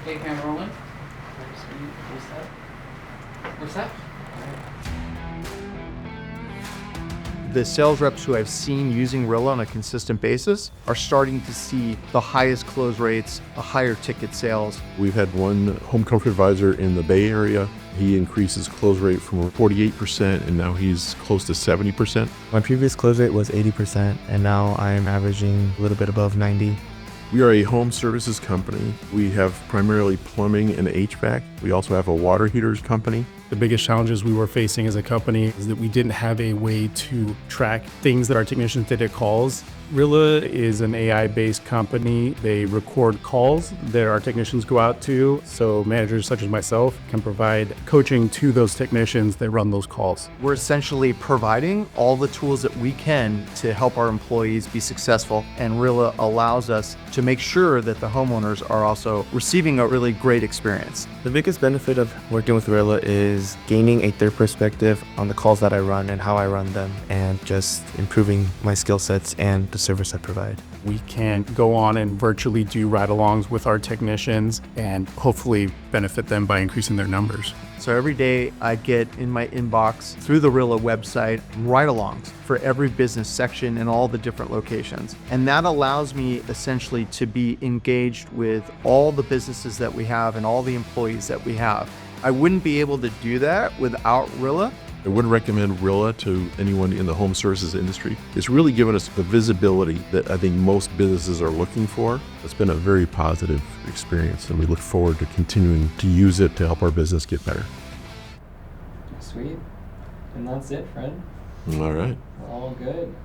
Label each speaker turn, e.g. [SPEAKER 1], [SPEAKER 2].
[SPEAKER 1] Okay, camera rolling. What's that?
[SPEAKER 2] The sales reps who I've seen using Rilla on a consistent basis are starting to see the highest close rates, a higher ticket sales.
[SPEAKER 3] We've had one home comfort advisor in the Bay Area. He increased his close rate from 48% and now he's close to 70%.
[SPEAKER 4] My previous close rate was 80% and now I'm averaging a little bit above 90.
[SPEAKER 3] We are a home services company. We have primarily plumbing and HVAC. We also have a water heaters company.
[SPEAKER 5] The biggest challenges we were facing as a company is that we didn't have a way to track things that our technicians did at calls. Rilla is an AI-based company. They record calls that our technicians go out to, so managers such as myself can provide coaching to those technicians that run those calls.
[SPEAKER 2] We're essentially providing all the tools that we can to help our employees be successful, and Rilla allows us to make sure that the homeowners are also receiving a really great experience.
[SPEAKER 4] The biggest benefit of working with Rilla is gaining a third perspective on the calls that I run and how I run them, and just improving my skill sets and the service I provide.
[SPEAKER 5] We can go on and virtually do ride-alongs with our technicians and hopefully benefit them by increasing their numbers.
[SPEAKER 2] So every day I get in my inbox through the Rilla website ride-alongs for every business section in all the different locations. And that allows me essentially to be engaged with all the businesses that we have and all the employees that we have. I wouldn't be able to do that without Rilla.
[SPEAKER 3] I would recommend Rilla to anyone in the home services industry. It's really given us the visibility that I think most businesses are looking for. It's been a very positive experience, and we look forward to continuing to use it to help our business get better.
[SPEAKER 6] Sweet. And that's it, friend.
[SPEAKER 3] All right.
[SPEAKER 6] All good.